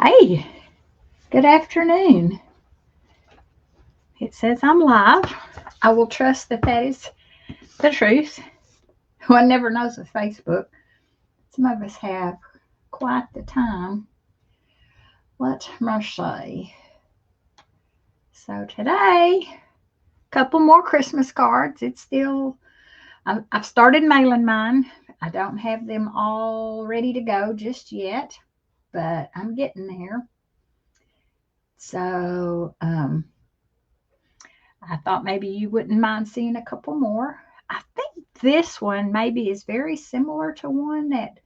Hey, good afternoon. It says I'm live. I will trust that that is the truth. One never knows with Facebook. Some of us have quite the time. Let me see. So today, a couple more Christmas cards. It's still, I've started mailing mine. I don't have them all ready to go just yet, but I'm getting there. So, I thought maybe you wouldn't mind seeing a couple more. I think this one maybe is very similar to one that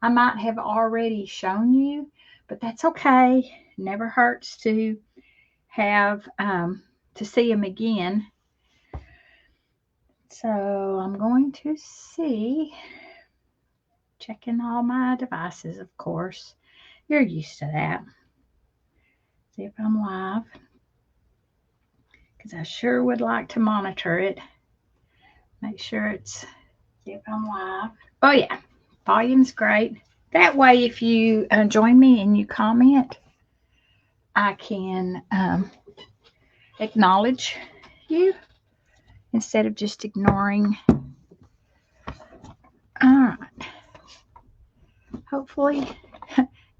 I might have already shown you, but that's okay. Never hurts to have to see them again. So I'm going to see, checking all my devices, of course. You're used to that. See if I'm live, because I sure would like to monitor it. Make sure it's, see if I'm live. Oh yeah, volume's great. That way, if you join me and you comment, I can acknowledge you instead of just ignoring. All right. Hopefully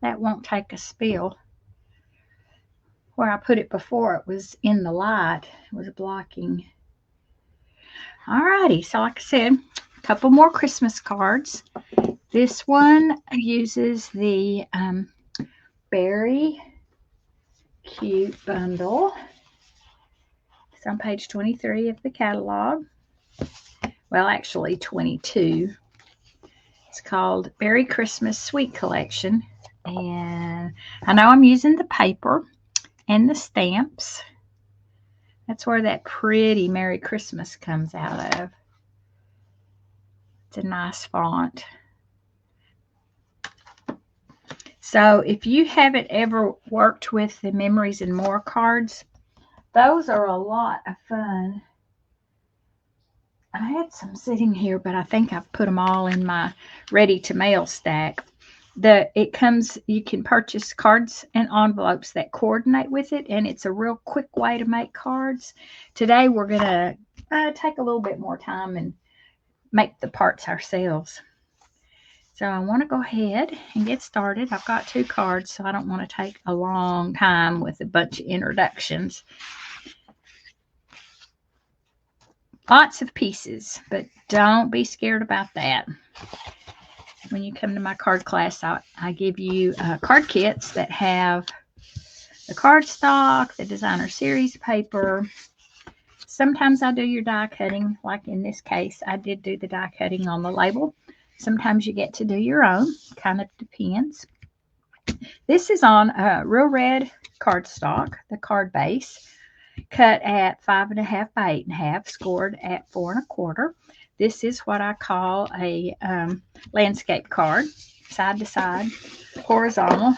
that won't take a spill. Where I put it before, it was in the light. It was blocking. Alrighty, so like I said, a couple more Christmas cards. This one uses the Beary Cute bundle. It's on page 23 of the catalog. Well, actually 22. It's called Beary Christmas Sweet Collection. And I know I'm using the paper and the stamps. That's where that pretty Merry Christmas comes out of. It's a nice font. So if you haven't ever worked with the Memories and More cards, those are a lot of fun. I had some sitting here, but I think I've put them all in my ready to mail stack. It comes, you can purchase cards and envelopes that coordinate with it, and it's a real quick way to make cards. Today we're going to take a little bit more time and make the parts ourselves. So I want to go ahead and get started. I've got 2 cards, so I don't want to take a long time with a bunch of introductions. Lots of pieces, but don't be scared about that. When you come to my card class, I give you card kits that have the cardstock, the designer series paper. Sometimes I do your die cutting, like in this case, I did do the die cutting on the label. Sometimes you get to do your own, kind of depends. This is on real red cardstock, the card base, cut at 5.5 by 8.5, scored at 4 1/4. This is what I call a landscape card, side to side, horizontal.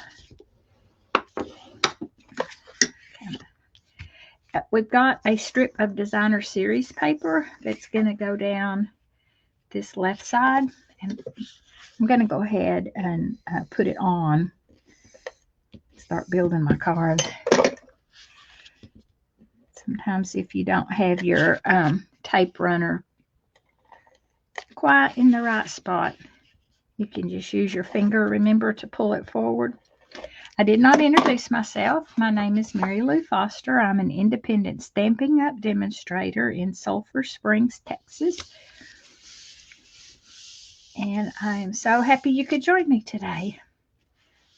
We've got a strip of designer series paper that's going to go down this left side, and I'm going to go ahead and put it on, start building my card. Sometimes if you don't have your tape runner quite in the right spot, you can just use your finger. Remember to pull it forward. I did not introduce myself. My name is Mary Lou Foster. I'm an independent Stampin' Up! Demonstrator in Sulphur Springs, Texas. And I am so happy you could join me today.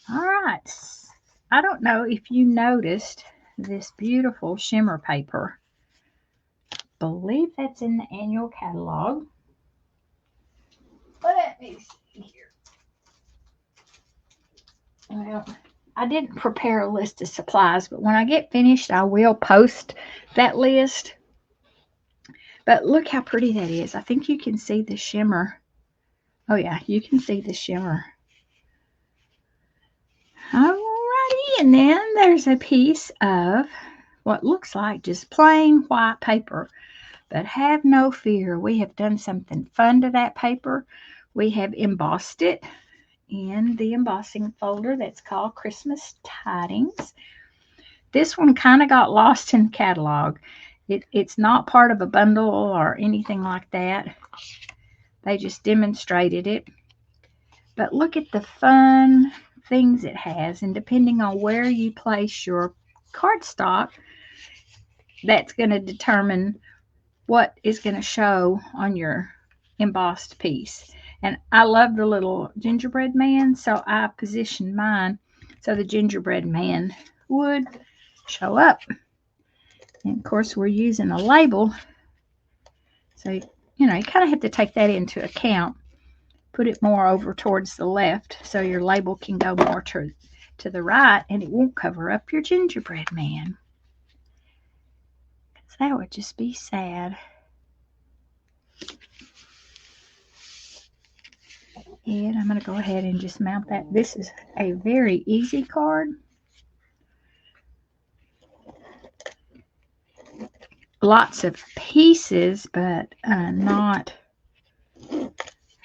All right. I don't know if you noticed this beautiful shimmer paper. I believe that's in the annual catalog. Let me see here. Well, I didn't prepare a list of supplies, but when I get finished, I will post that list. But look how pretty that is. I think you can see the shimmer. Oh yeah, you can see the shimmer. Alrighty, and then there's a piece of what looks like just plain white paper. But have no fear, we have done something fun to that paper. We have embossed it in the embossing folder that's called Christmas Tidings. This one kind of got lost in the catalog. It's not part of a bundle or anything like that. They just demonstrated it. But look at the fun things it has, and depending on where you place your cardstock, that's going to determine what is going to show on your embossed piece. And I love the little gingerbread man, so I positioned mine so the gingerbread man would show up. And of course, we're using a label, so you kind of have to take that into account. Put it more over towards the left so your label can go more to the right, and it won't cover up your gingerbread man. That would just be sad. And I'm going to go ahead and just mount that. This is a very easy card. Lots of pieces, but not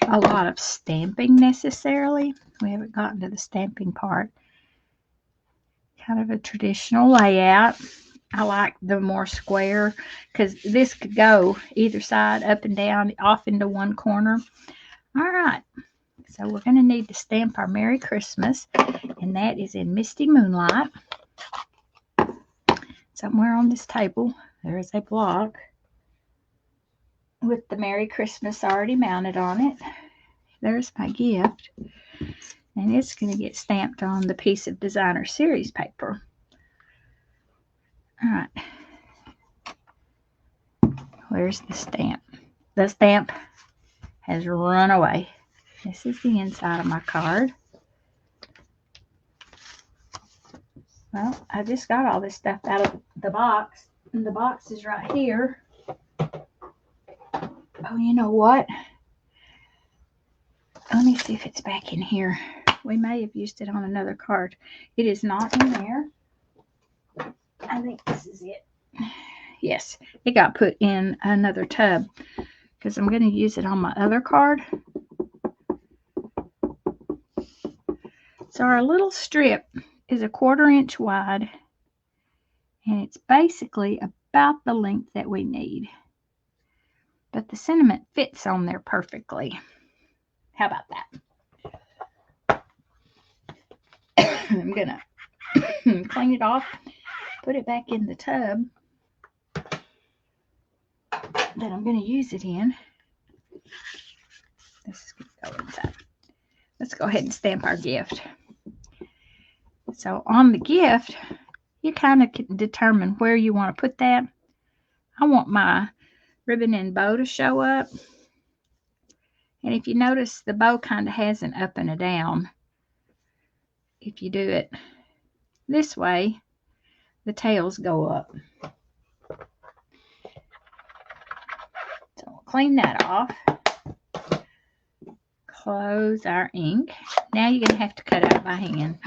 a lot of stamping necessarily. We haven't gotten to the stamping part. Kind of a traditional layout. I like the more square because this could go either side, up and down, off into one corner. All right. So we're going to need to stamp our Merry Christmas, and that is in Misty Moonlight. Somewhere on this table, there is a block with the Merry Christmas already mounted on it. There's my gift, and it's going to get stamped on the piece of Designer Series paper. All right. Where's the stamp? The stamp has run away. This is the inside of my card. Well, I just got all this stuff out of the box, and the box is right here. Oh, you know what? Let me see if it's back in here. We may have used it on another card. It is not in there. I think this is it. Yes, it got put in another tub because I'm going to use it on my other card. So our little strip is 1/4 inch wide, and it's basically about the length that we need. But the sentiment fits on there perfectly. How about that? I'm going to clean it off, put it back in the tub that I'm going to use it in. This is going to go inside. Let's go ahead and stamp our gift. So on the gift, you kind of can determine where you want to put that. I want my ribbon and bow to show up. And if you notice, the bow kind of has an up and a down. If you do it this way, the tails go up. So we'll clean that off. Close our ink. Now you're going to have to cut out by hand.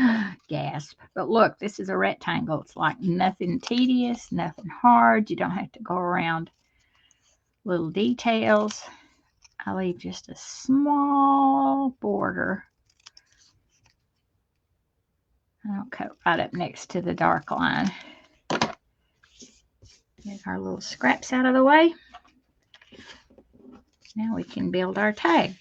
Gasp. But look, this is a rectangle. It's like nothing tedious, nothing hard. You don't have to go around little details. I leave just a small border. I'll cut right up next to the dark line. Get our little scraps out of the way. Now we can build our tag.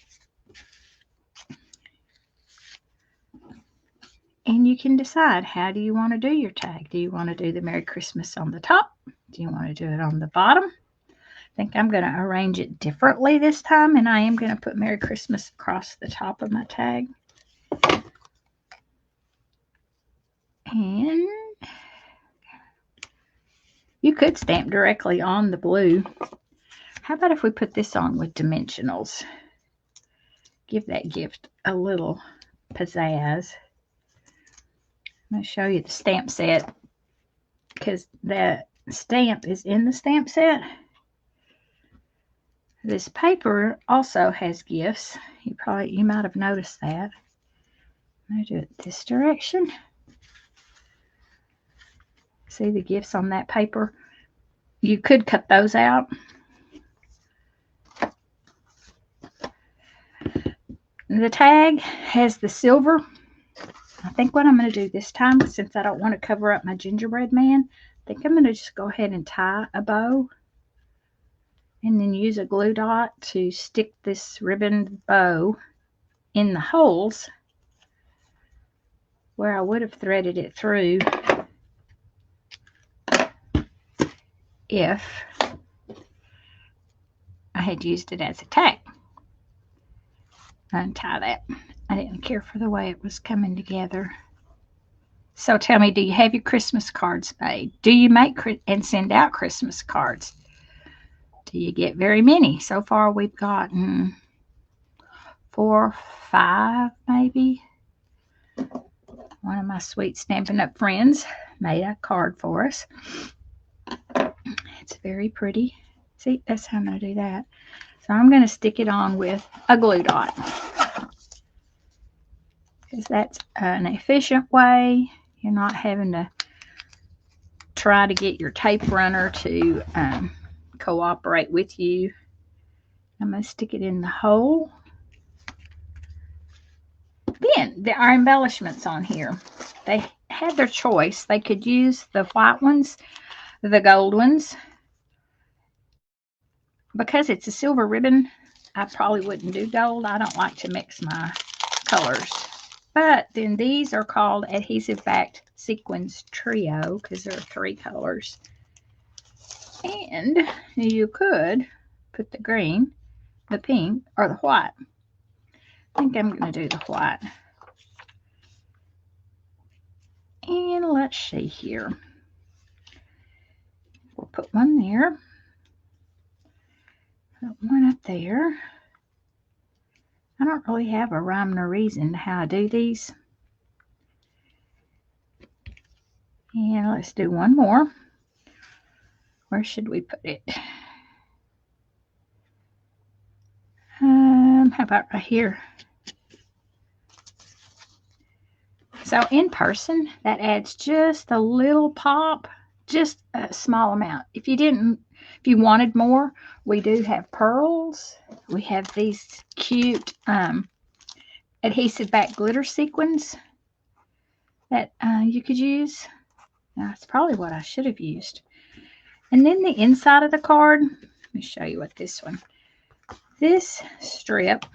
And you can decide, how do you want to do your tag? Do you want to do the Merry Christmas on the top? Do you want to do it on the bottom? I think I'm going to arrange it differently this time, and I am going to put Merry Christmas across the top of my tag. And you could stamp directly on the blue. How about if we put this on with dimensionals? Give that gift a little pizzazz. I'm going to show you the stamp set because the stamp is in the stamp set. This paper also has gifts. You might have noticed that. I'm going to do it this direction. See the gifts on that paper? You could cut those out. The tag has the silver. I think what I'm going to do this time, since I don't want to cover up my gingerbread man, I think I'm going to just go ahead and tie a bow and then use a glue dot to stick this ribbon bow in the holes where I would have threaded it through if I had used it as a tag. Untie that. I didn't care for the way it was coming together. So tell me, do you have your Christmas cards made? Do you make and send out Christmas cards? Do you get very many? So far we've gotten 4 or 5 maybe. One of my sweet Stampin' Up! Friends made a card for us. It's very pretty. See, that's how I'm going to do that. So I'm going to stick it on with a glue dot, because that's an efficient way. You're not having to try to get your tape runner to cooperate with you. I'm going to stick it in the hole. Then there are embellishments on here. They had their choice. They could use the white ones, the gold ones. Because it's a silver ribbon, I probably wouldn't do gold. I don't like to mix my colors. But then these are called adhesive backed sequins trio because there are 3 colors. And you could put the green, the pink, or the white. I think I'm going to do the white. And let's see here. We'll put one there. Put one up there. I don't really have a rhyme or reason to how I do these. And let's do one more. Where should we put it? How about right here? So in person, that adds just a little pop, just a small amount. If you wanted more, we do have pearls. We have these cute adhesive back glitter sequins that you could use. Now, that's probably what I should have used. And then the inside of the card, let me show you what this one. This strip,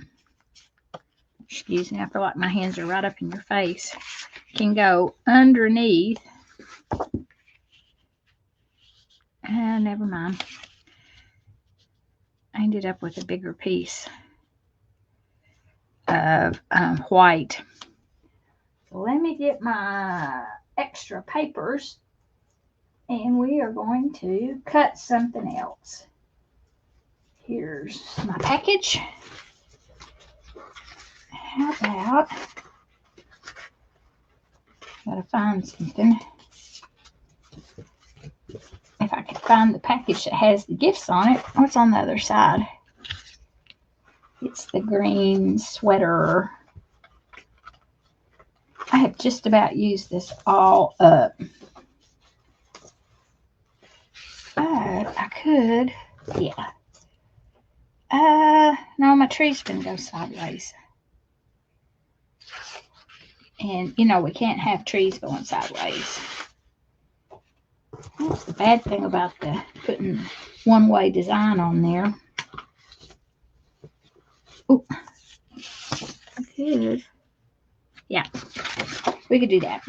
excuse me, I feel like my hands are right up in your face, can go underneath. Never mind. I ended up with a bigger piece of white. Let me get my extra papers and we are going to cut something else. Here's my package. How about, gotta find something. If I could find the package that has the gifts on it. What's on the other side? It's the green sweater. I have just about used this all up. But I could, yeah. No, my tree's gonna go sideways. And, you know, we can't have trees going sideways. That's the bad thing about the putting one-way design on there. Oh, good. Yeah, we could do that.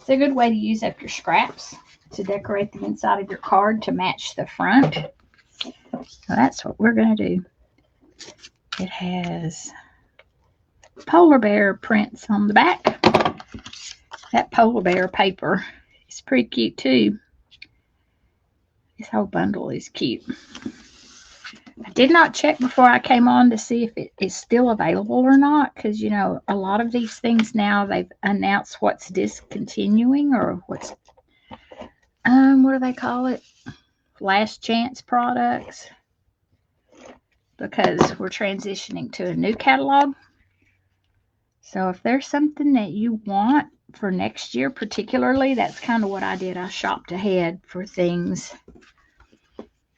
It's a good way to use up your scraps to decorate the inside of your card to match the front. So that's what we're going to do. It has polar bear prints on the back. That polar bear paper is pretty cute too. This whole bundle is cute. I did not check before I came on to see if it is still available or not, because, you know, a lot of these things now, they've announced what's discontinuing or what's, what do they call it? Last chance products, because we're transitioning to a new catalog. So if there's something that you want for next year particularly, that's kind of what I did. I shopped ahead for things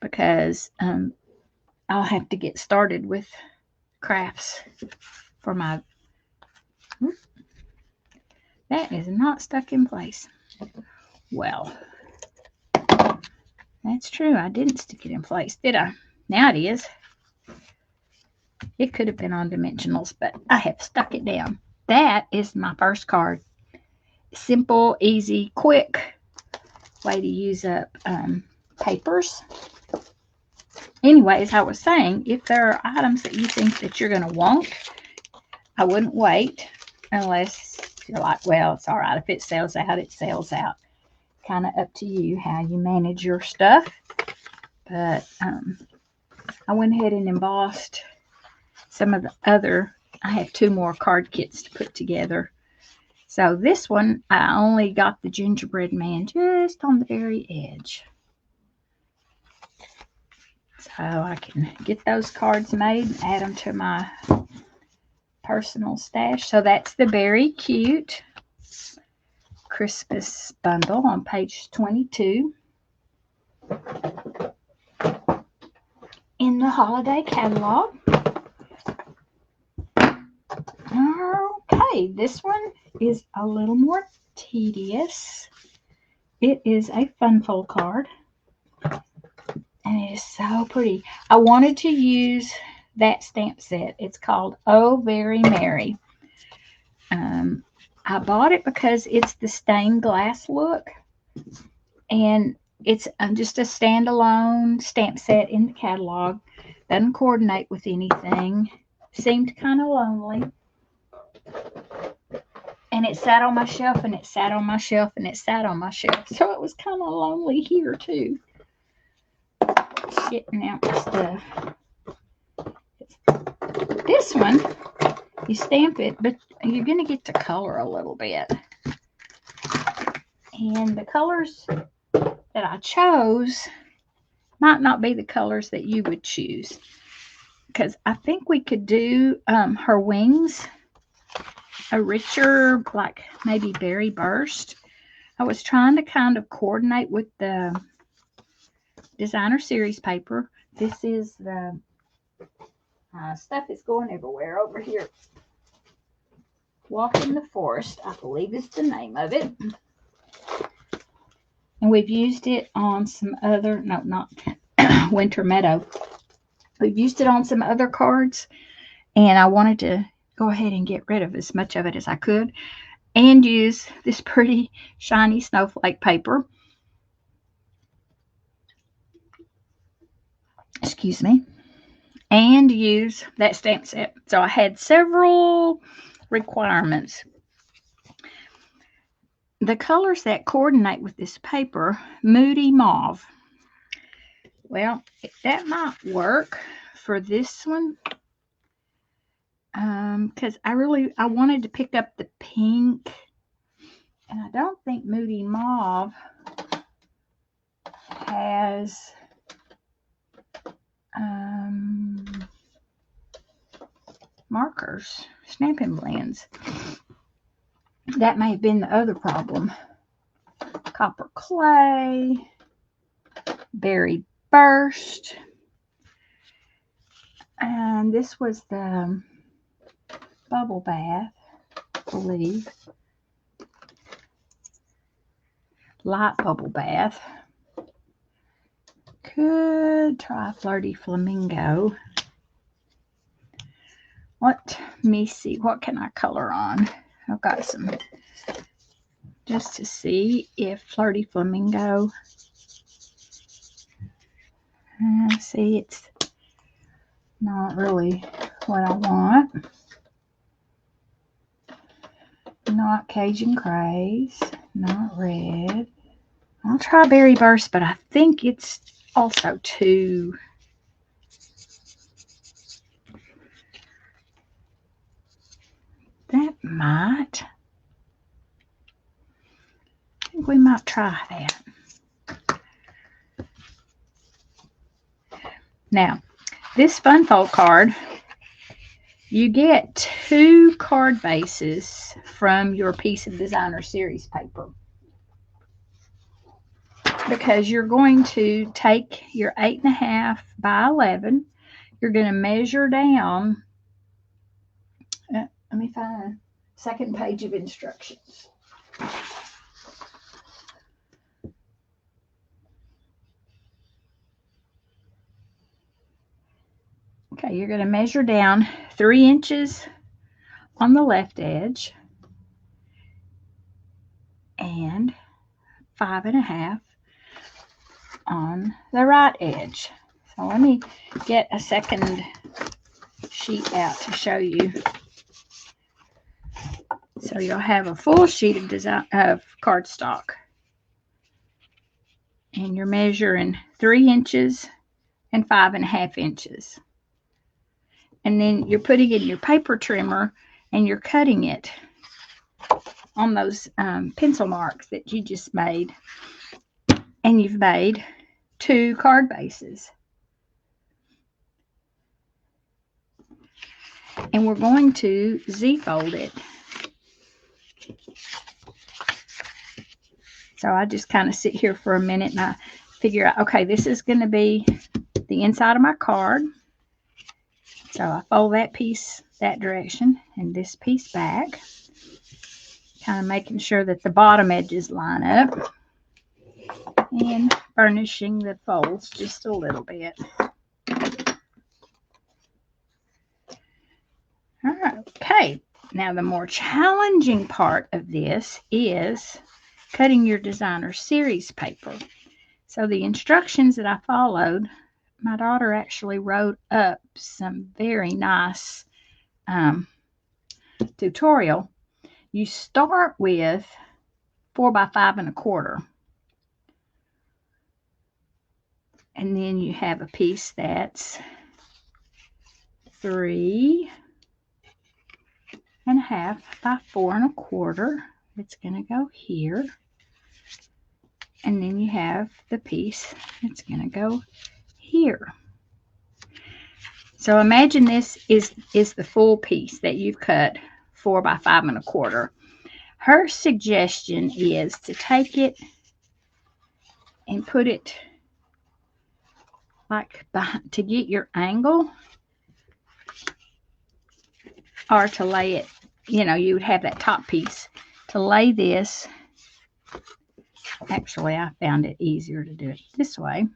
because I'll have to get started with crafts for my, that is not stuck in place. Well, that's true. I didn't stick it in place, did I? Now it is. It could have been on dimensionals, but I have stuck it down. That is my first card. Simple, easy, quick way to use up papers. Anyways, I was saying, if there are items that you think that you're going to want, I wouldn't wait unless you're like, well, it's all right. If it sells out, it sells out. Kind of up to you how you manage your stuff. But I went ahead and embossed some of the other. I have 2 more card kits to put together. So this one, I only got the gingerbread man just on the very edge. So I can get those cards made and add them to my personal stash. So that's the Beary Cute Christmas bundle on page 22 in the holiday catalog. Okay, this one is a little more tedious. It is a fun fold card, and it is so pretty. I wanted to use that stamp set. It's called Oh Very Merry. I bought it because it's the stained glass look, and it's just a standalone stamp set in the catalog. Doesn't coordinate with anything. Seemed kind of lonely. And it sat on my shelf, and it sat on my shelf, and it sat on my shelf. So it was kind of lonely here, too. Getting out the stuff. This one, you stamp it, but you're going to get to color a little bit. And the colors that I chose might not be the colors that you would choose. Because I think we could do her wings a richer, like maybe berry burst. I was trying to kind of coordinate with the designer series paper. This is the stuff is going everywhere over here. Walk in the Forest, I believe is the name of it. And we've used it on some other, no, not Winter Meadow. We've used it on some other cards, and I wanted to go ahead and get rid of as much of it as I could and use this pretty shiny snowflake paper. Excuse me. And use that stamp set. So I had several requirements. The colors that coordinate with this paper, Moody Mauve. Well, that might work for this one. Because I wanted to pick up the pink, and I don't think Moody Mauve has markers, Stampin' Blends. That may have been the other problem. Copper Clay, Berry Burst, and this was the Bubble Bath, I believe. Light Bubble Bath. Could try Flirty Flamingo. Let me see. What can I color on? I've got some just to see if Flirty Flamingo. See, it's not really what I want. Not Cajun Craze, not red. I'll try Berry Burst, but I think it's also too. That might. I think we might try that. Now, this Fun Fold card, you get 2 card bases from your piece of designer series paper. Because you're going to take your 8.5 by 11. You're going to measure down me find a second page of instructions. Okay, you're going to measure down 3 inches on the left edge and 5.5 on the right edge. So let me get a second sheet out to show you. So you'll have a full sheet of cardstock. And you're measuring 3 inches and 5.5 inches. And then you're putting it in your paper trimmer and you're cutting it on those pencil marks that you just made. And you've made 2 card bases. And we're going to Z-fold it. So I just kind of sit here for a minute and I figure out, okay, this is going to be the inside of my card. So I fold that piece that direction and this piece back, kind of making sure that the bottom edges line up and burnishing the folds just a little bit. Okay, now the more challenging part of this is cutting your designer series paper. So the instructions that I followed, my daughter actually wrote up some very nice tutorial. You start with 4 by 5.25, and then you have a piece that's 3.5 by 4.25. It's going to go here. And then you have the piece that's going to go here. So imagine this is the full piece that you've cut 4 by 5.25. Her suggestion is to take it and put it like behind, to get your angle, or to lay it, you know, you would have that top piece to lay this. Actually, I found it easier to do it this way.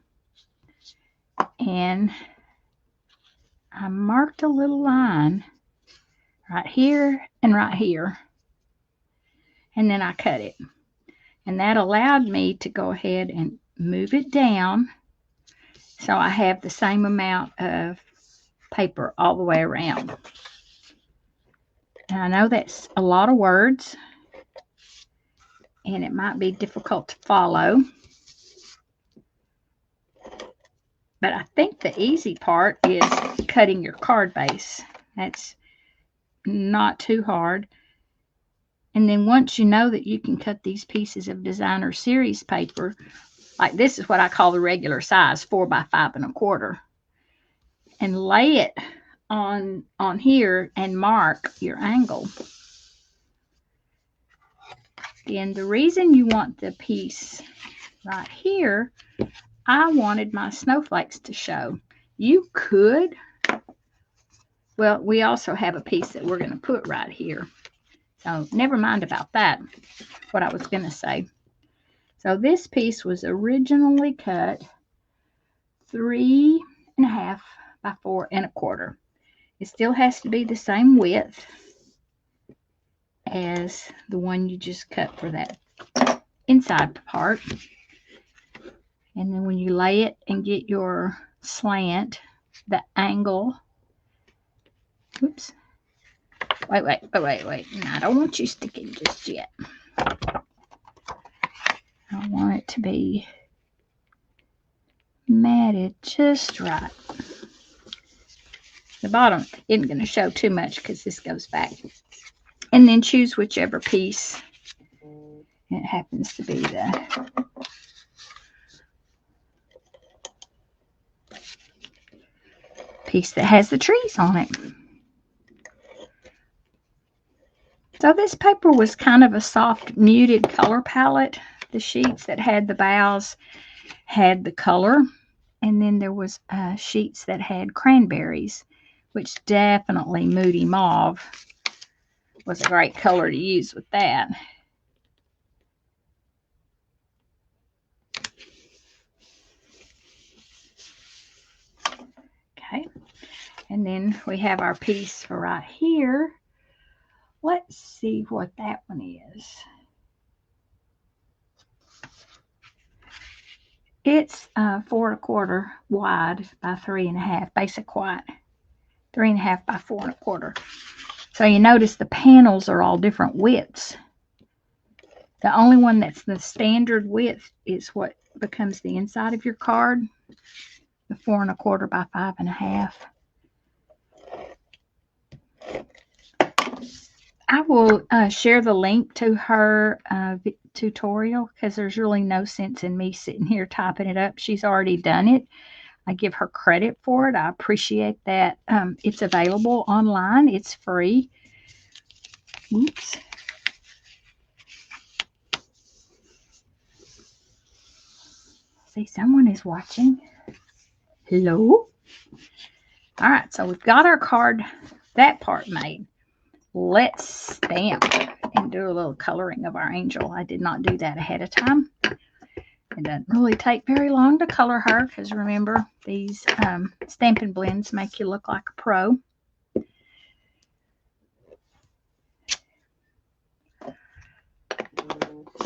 And I marked a little line right here and right here. And then I cut it. And that allowed me to go ahead and move it down so I have the same amount of paper all the way around. And I know that's a lot of words, and it might be difficult to follow. But I think the easy part is cutting your card base. That's not too hard. And then once you know that you can cut these pieces of designer series paper, like this is what I call the regular size, 4 by 5.25, and lay it on here and mark your angle. And the reason you want the piece right here, I wanted my snowflakes to show. You could, well, we also have a piece that we're going to put right here. So never mind about that, what I was going to say. So this piece was originally cut 3.5 by 4.25. It still has to be the same width as the one you just cut for that inside part. And then when you lay it and get your slant, the angle, oops, wait. No, I don't want you sticking just yet. I want it to be matted just right. The bottom isn't going to show too much because this goes back. And then choose whichever piece. It happens to be the piece that has the trees on it. So this paper was kind of a soft, muted color palette. The sheets that had the boughs had the color. And then there was sheets that had cranberries, which definitely moody mauve. was a great color to use with that. Okay, and then we have our piece for right here. Let's see what that one is. It's 4 1/4 wide by 3 1/2, basic white, 3 1/2 by 4 1/4. So you notice the panels are all different widths. The only one that's the standard width is what becomes the inside of your card, the 4 1/4 by 5 1/2. I will share the link to her tutorial because there's really no sense in me sitting here typing it up. She's already done it. I give her credit for it. I appreciate that. It's available online. It's free. Oops. See, someone is watching. Hello? All right, so we've got our card, that part made. Let's stamp and do a little coloring of our angel. I did not do that ahead of time. It doesn't really take very long to color her because remember, these Stampin' Blends make you look like a pro.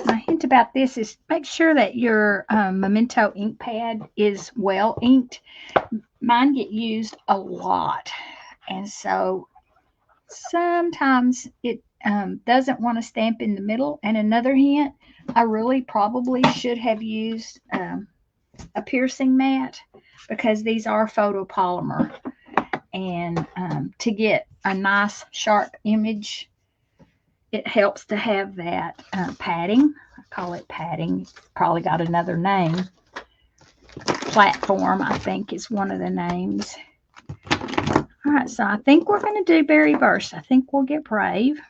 My hint about this is make sure that your Memento ink pad is well inked. Mine get used a lot, and so sometimes it doesn't want to stamp in the middle. And another hint, I really probably should have used a piercing mat because these are photopolymer, and to get a nice sharp image, it helps to have that padding. I call it padding. It's probably got another name. Platform, I think, is one of the names. All right, so I think we're going to do Berry Burst. I think we'll get brave.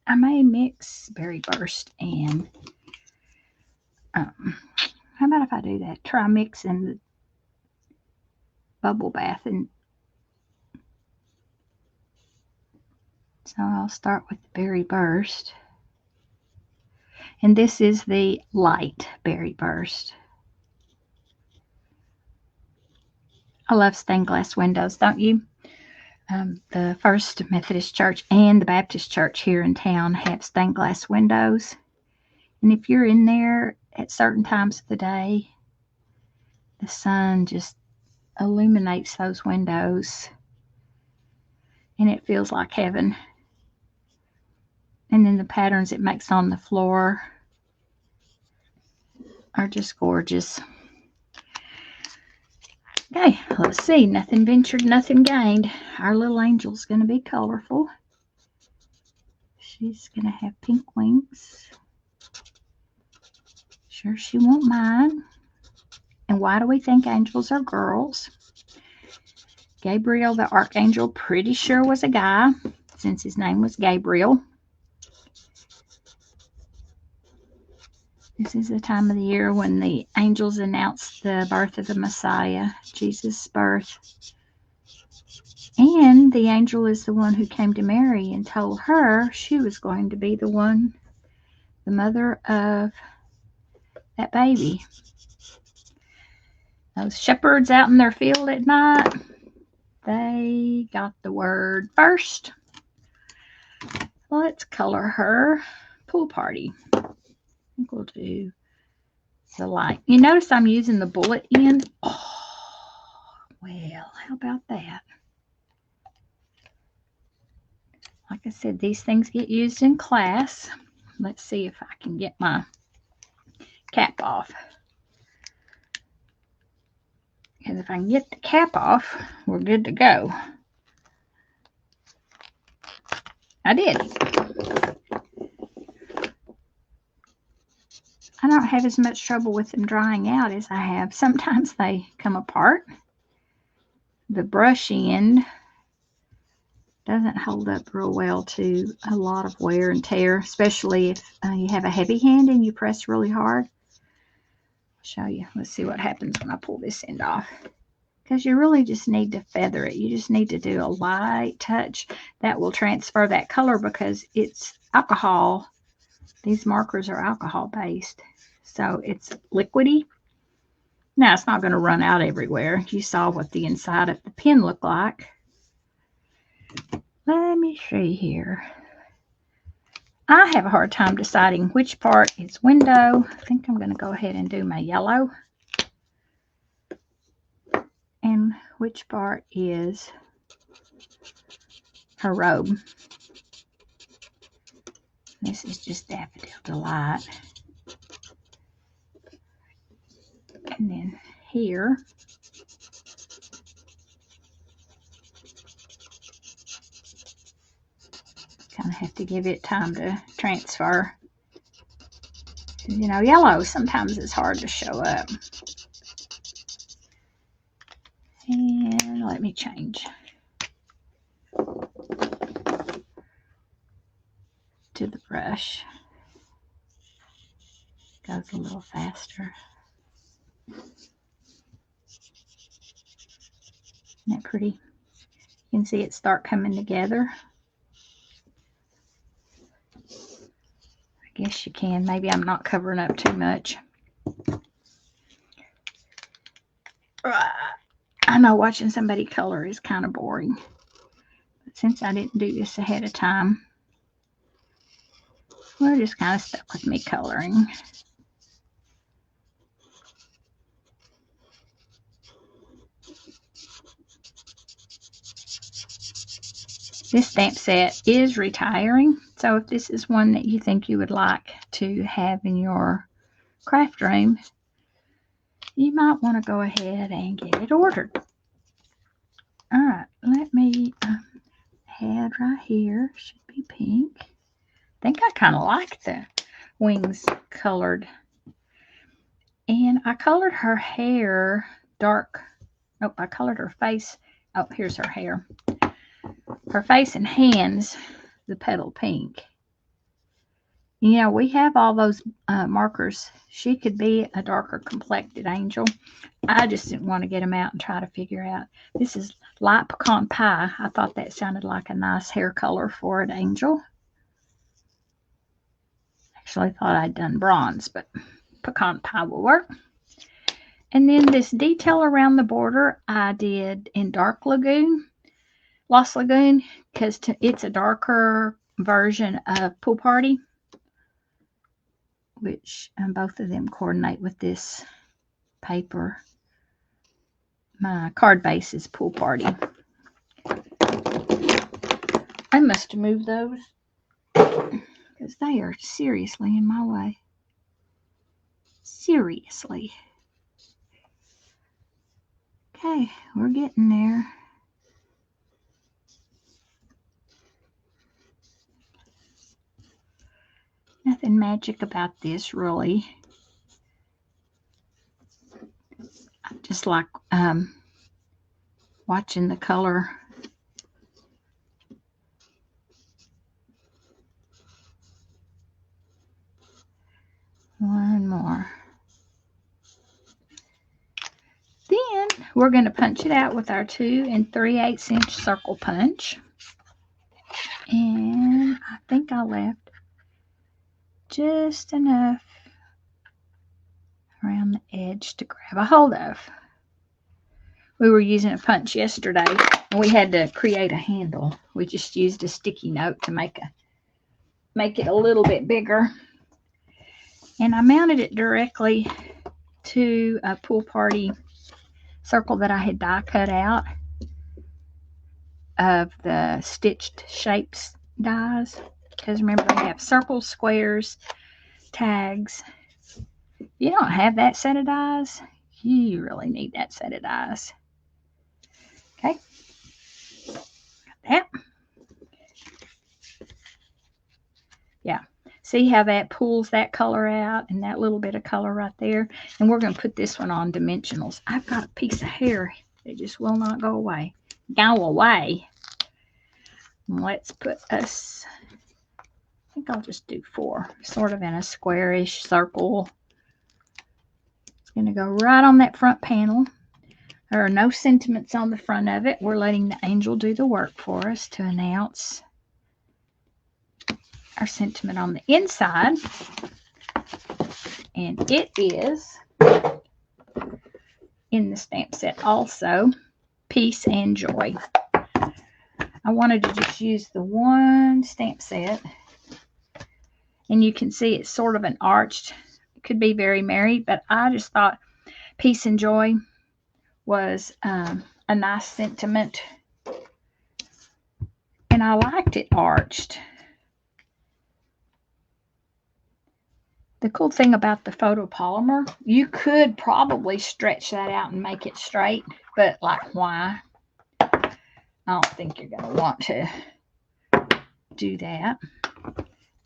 I may mix Berry Burst and, how about if I do that? Try mixing the Bubble Bath. And so I'll start with the Berry Burst. And this is the light Berry Burst. I love stained glass windows, don't you? The First Methodist Church and the Baptist Church here in town have stained glass windows. And if you're in there at certain times of the day, the sun just illuminates those windows and it feels like heaven. And then the patterns it makes on the floor are just gorgeous. Okay, let's see. Nothing ventured, nothing gained. Our little angel's going to be colorful. She's going to have pink wings. Sure she won't mind. And why do we think angels are girls? Gabriel the Archangel, pretty sure was a guy, since his name was Gabriel. This is the time of the year when the angels announce the birth of the Messiah, Jesus' birth. And the angel is the one who came to Mary and told her she was going to be the one, the mother of that baby. Those shepherds out in their field at night, they got the word first. Let's color her pool party. I think we'll do the light. You notice I'm using the bullet end. Oh, well, how about that? Like I said, these things get used in class. Let's see if I can get my cap off. Because if I can get the cap off, we're good to go. I did. I don't have as much trouble with them drying out as I have. Sometimes they come apart. The brush end doesn't hold up real well to a lot of wear and tear, especially if you have a heavy hand and you press really hard. I'll show you. Let's see what happens when I pull this end off. because you really just need to feather it. You just need to do a light touch that will transfer that color because it's alcohol. These markers are alcohol based, so it's liquidy. Now it's not going to run out everywhere. You saw what the inside of the pen looked like. Let me see here. I have a hard time deciding which part is window. I think I'm going to go ahead and do my yellow. And which part is her robe. This is just Daffodil Delight. And then here, kind of have to give it time to transfer. You know, yellow sometimes is hard to show up. And let me change to the brush. Goes a little faster. Isn't that pretty? You can see it start coming together. I guess you can. Maybe I'm not covering up too much. I know watching somebody color is kind of boring. But since I didn't do this ahead of time, we're just kind of stuck with me coloring. This stamp set is retiring, so if this is one that you think you would like to have in your craft room, you might want to go ahead and get it ordered. All right, let me head right here. Should be pink. I think I kind of like the wings colored. And I colored her hair dark. Nope, I colored her face. Oh, here's her hair. Her face and hands, the petal pink. You know, we have all those markers. She could be a darker complected angel. I just didn't want to get them out and try to figure out. This is light pecan pie. I thought that sounded like a nice hair color for an angel. Actually, I thought I'd done bronze, but pecan pie will work. And then this detail around the border I did in dark lagoon. Lost Lagoon, because it's a darker version of Pool Party, which both of them coordinate with this paper. My card base is Pool Party. I must have moved those because they are seriously in my way. Seriously. Okay, we're getting there. Nothing magic about this, really. I just like watching the color. One more. Then we're going to punch it out with our 2 3/8 inch circle punch. And I think I left just enough around the edge to grab a hold of. We were using a punch yesterday and we had to create a handle. We just used a sticky note to make it a little bit bigger. And I mounted it directly to a Pool Party circle that I had die cut out of the stitched shapes dies. Because remember, they have circles, squares, tags. If you don't have that set of dies, you really need that set of dies. Okay. Got that. Yeah. See how that pulls that color out and that little bit of color right there? And we're going to put this one on dimensionals. I've got a piece of hair that just will not go away. Go away. Let's put us... I think I'll just do 4, sort of in a squarish circle. It's going to go right on that front panel. There are no sentiments on the front of it. We're letting the angel do the work for us to announce our sentiment on the inside. And it is in the stamp set also, peace and joy. I wanted to just use the one stamp set. And you can see it's sort of an arched. It could be very merry, but I just thought peace and joy was a nice sentiment. And I liked it arched. The cool thing about the photopolymer, you could probably stretch that out and make it straight, but like why? I don't think you're going to want to do that.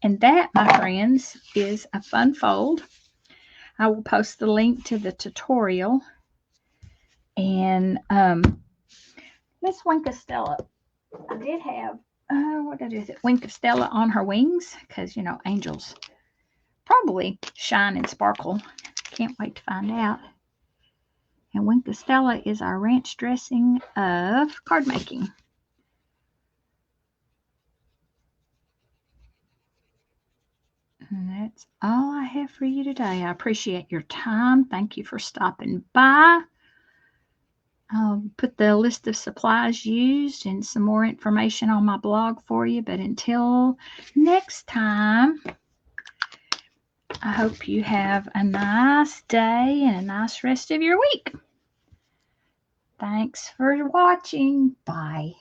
And that, my friends, is a fun fold. I will post the link to the tutorial. And Miss Winkostella, I did have, what did I do with it? Winkostella on her wings, because, you know, angels probably shine and sparkle. Can't wait to find out. And Winkostella is our ranch dressing of card making. And that's all I have for you today. I appreciate your time. Thank you for stopping by. I'll put the list of supplies used and some more information on my blog for you. But until next time, I hope you have a nice day and a nice rest of your week. Thanks for watching. Bye.